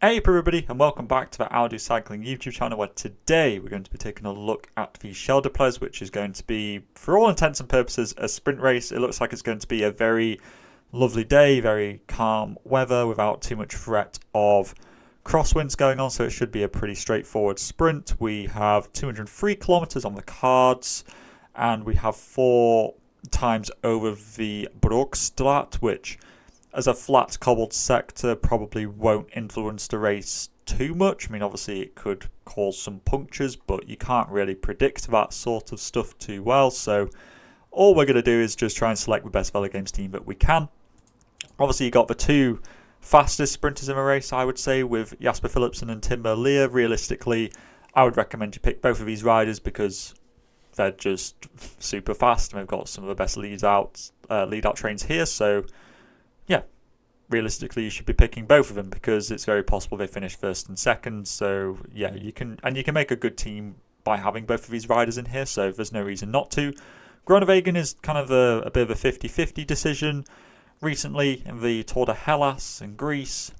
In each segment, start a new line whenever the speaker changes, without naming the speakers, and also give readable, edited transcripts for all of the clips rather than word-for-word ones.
Hey everybody, and welcome back to the Audi Cycling YouTube channel, where today we're going to be taking a look at the Scheldeprijs, which is going to be, for all intents and purposes, a sprint race. It looks like it's going to be a very lovely day, very calm weather without too much threat of crosswinds going on, so it should be a pretty straightforward sprint. We have 203 kilometers on the cards, and we have 4 times over the Broekstraat, which as a flat cobbled sector probably won't influence the race too much. I mean, obviously it could cause some punctures, but you can't really predict that sort of stuff too well. So all we're going to do is just try and select the best VELOGAMES team that we can. Obviously you got the 2 fastest sprinters in the race, I would say, with Jasper Philipsen and Tim Merlier. Realistically, I would recommend you pick both of these riders because they're just super fast and they've got some of the best lead out trains here. So yeah, realistically you should be picking both of them because it's very possible they finish first and second. So yeah, you can make a good team by having both of these riders in here, so there's no reason not to. Groenewegen is kind of a bit of a 50-50 decision. Recently in the Tour de Hellas in Greece,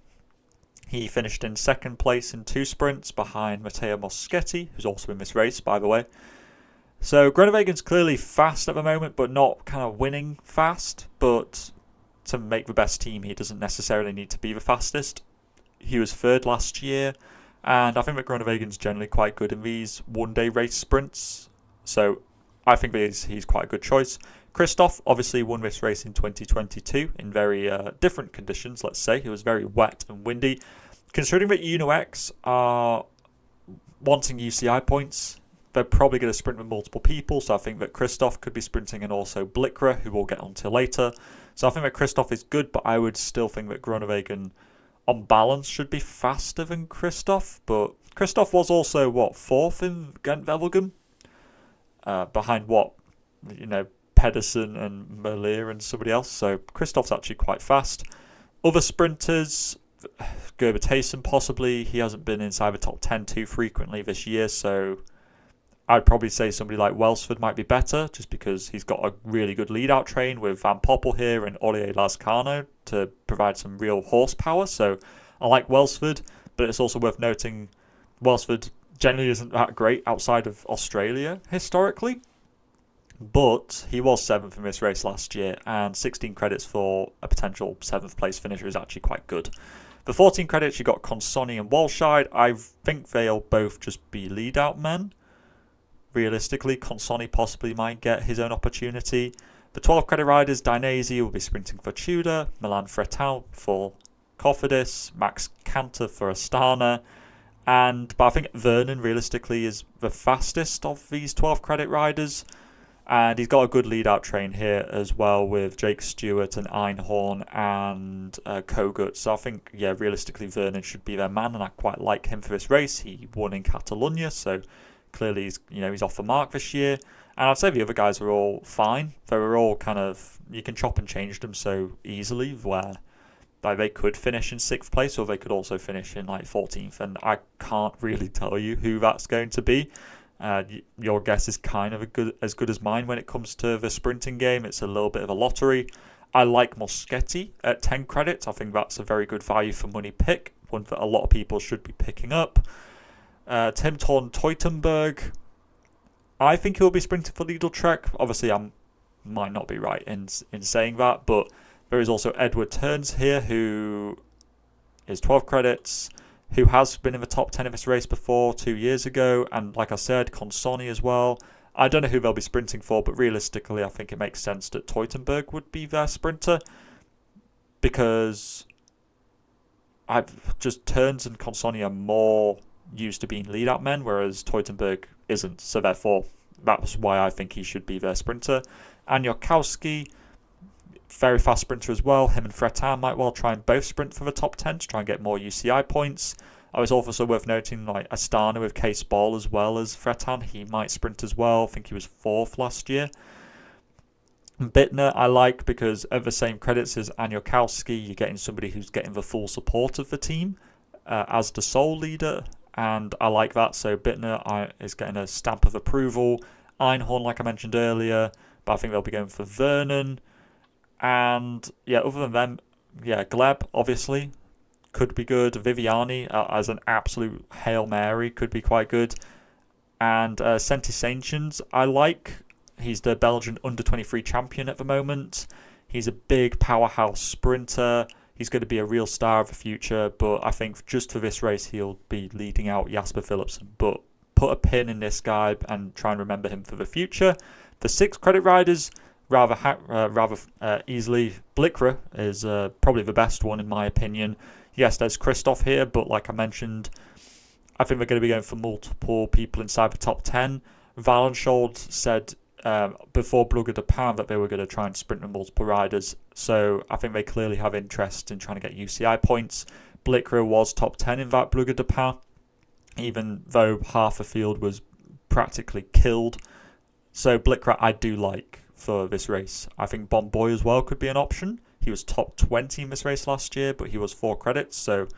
he finished in second place in 2 sprints behind Matteo Moschetti, who's also in this race, by the way. So Groenewegen's clearly fast at the moment, but not kind of winning fast. But to make the best team, he doesn't necessarily need to be the fastest. He was 3rd last year, and I think that Groenewegen's generally quite good in these one-day race sprints. So I think that he's quite a good choice. Christoph obviously won this race in 2022 in very different conditions, let's say. It was very wet and windy. Considering that Uno X are wanting UCI points, they're probably going to sprint with multiple people, so I think that Christoph could be sprinting, and also Blikra, who we'll get onto later. So I think that Christoph is good, but I would still think that Groenewegen, on balance, should be faster than Christoph. But Christoph was also, 4th in Gent-Wevelgem? Behind Pedersen and Merlier and somebody else. So Christoph's actually quite fast. Other sprinters, Gerber Tayson possibly. He hasn't been inside the top 10 too frequently this year, so I'd probably say somebody like Welsford might be better, just because he's got a really good lead-out train with Van Poppel here and Olivier Lascano to provide some real horsepower. So I like Welsford, but it's also worth noting Welsford generally isn't that great outside of Australia historically. But he was 7th in this race last year, and 16 credits for a potential 7th place finisher is actually quite good. The 14 credits, you got Consonni and Walscheid. I think they'll both just be lead-out men. Realistically, Consonni possibly might get his own opportunity. The 12 credit riders, Dainese will be sprinting for Tudor, Milan Fretal for Cofidis, Max Canter for Astana, but I think Vernon realistically is the fastest of these 12 credit riders, and he's got a good lead-out train here as well with Jake Stewart and Einhorn and Kogut. So I think, yeah, realistically Vernon should be their man, and I quite like him for this race. He won in Catalonia, so clearly he's off the mark this year. And I'd say the other guys are all fine. They were all kind of, you can chop and change them so easily, where they could finish in 6th place, or they could also finish in 14th, and I can't really tell you who that's going to be. Your guess is kind of as good as mine when it comes to the sprinting game. It's a little bit of a lottery. I like Moschetti at 10 credits. I think that's a very good value for money pick, one that a lot of people should be picking up. Tim Thorn Teutenberg, I think he'll be sprinting for Lidl Trek. Obviously, I might not be right in saying that, but there is also Edward Turns here, who is 12 credits, who has been in the top 10 of this race before 2 years ago, and like I said, Consonni as well. I don't know who they'll be sprinting for, but realistically, I think it makes sense that Teutenberg would be their sprinter, because Turns and Consonni are more used to being lead-out men, whereas Teutenberg isn't. So therefore, that's why I think he should be their sprinter. And Jorkowski, very fast sprinter as well. Him and Fretin might well try and both sprint for the top 10 to try and get more UCI points. I was also worth noting Astana with Case Ball as well as Fretin. He might sprint as well. I think he was 4th last year. Bittner I like because at the same credits as Jorkowski, you're getting somebody who's getting the full support of the team as the sole leader, and I like that. So Bittner is getting a stamp of approval. Einhorn, like I mentioned earlier, but I think they'll be going for Vernon. And yeah, other than them, yeah, Gleb, obviously. could be good. Viviani as an absolute Hail Mary could be quite good. And Sanctions, I like. He's the Belgian under-23 champion at the moment. He's a big powerhouse sprinter. He's going to be a real star of the future, but I think just for this race, he'll be leading out Jasper Philipsen. But put a pin in this guy and try and remember him for the future. The 6 credit riders, rather easily. Blikra is probably the best one in my opinion. Yes, there's Christoph here, but like I mentioned, I think they're going to be going for multiple people inside the top 10. Walenschold said before Brugge de Pan that they were going to try and sprint with multiple riders, so I think they clearly have interest in trying to get UCI points. Blikra was top 10 in that Brugge de Pan, even though half the field was practically killed. So Blikra I do like for this race. I think Bomboy as well could be an option. He was top 20 in this race last year, but he was 4 credits, so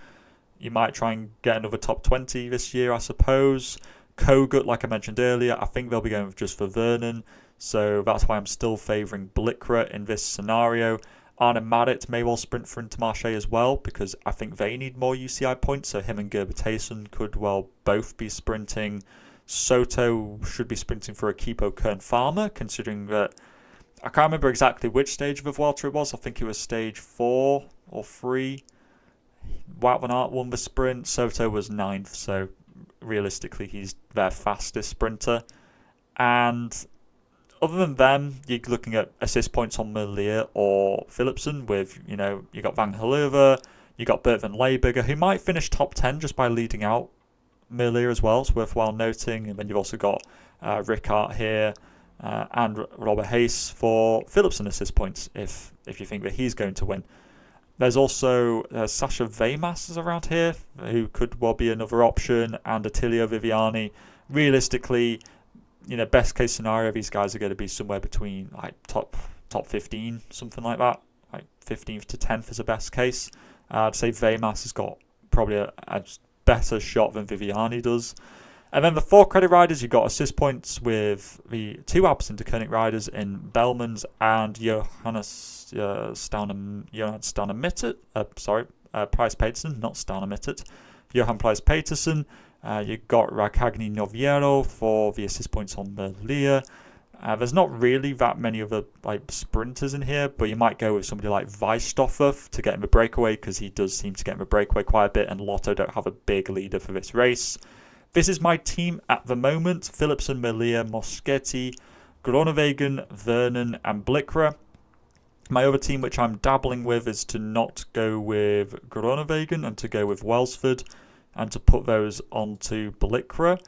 you might try and get another top 20 this year, I suppose. Kogut, like I mentioned earlier, I think they'll be going just for Vernon, so that's why I'm still favouring Blikra in this scenario. Arne Marit may well sprint for Intermarché as well, because I think they need more UCI points, so him and Gerber Tayson could well both be sprinting. Soto should be sprinting for Equipo Kern Farmer, considering that I can't remember exactly which stage of the Vuelta it was. I think it was stage 4 or 3. Wout van Aert won the sprint. Soto was 9th, so realistically he's their fastest sprinter. And other than them, you're looking at assist points on Merlier or Philipsen with, you got Van Herleuve, you got Bert van Leeuwenberger, who might finish top 10 just by leading out Merlier as well. It's worthwhile noting. And then you've also got Rickart here and Robert Hayes for Philipsen assist points if you think that he's going to win. There's also Sasha Veymas is around here, who could well be another option, and Attilio Viviani. Realistically, best case scenario, these guys are going to be somewhere between like top 15, something like that. Like 15th to 10th is a best case. I'd say Veymas has got probably a better shot than Viviani does. And then the 4 credit riders, you've got assist points with the 2 Alpecin de Koning riders in Belmans and Johannes Stanemittet. Price Peterson, not Stanemittet. Johan Price Peterson. You've got Racagni Noviero for the assist points on Merlier. There's not really that many other sprinters in here, but you might go with somebody like Weisstoffer to get him a breakaway, because he does seem to get him a breakaway quite a bit, and Lotto don't have a big leader for this race. This is my team at the moment: Philipsen, Merlier, Moschetti, Groenewegen, Vernon and Blikra. My other team, which I'm dabbling with, is to not go with Groenewegen and to go with Welsford, and to put those onto Blikra.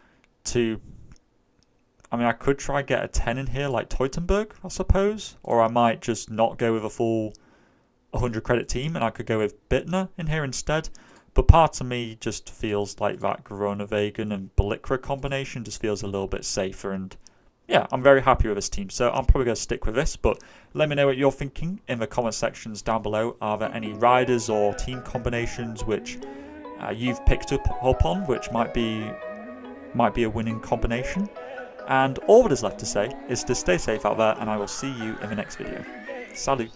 I could try get a 10 in here like Teutenberg, I suppose, or I might just not go with a full 100 credit team and I could go with Bittner in here instead. But part of me just feels like that Groenewegen and Blikra combination just feels a little bit safer, and yeah, I'm very happy with this team, so I'm probably going to stick with this. But let me know what you're thinking in the comment sections down below. Are there any riders or team combinations which you've picked up on, which might be a winning combination? And all that is left to say is to stay safe out there, and I will see you in the next video. Salut!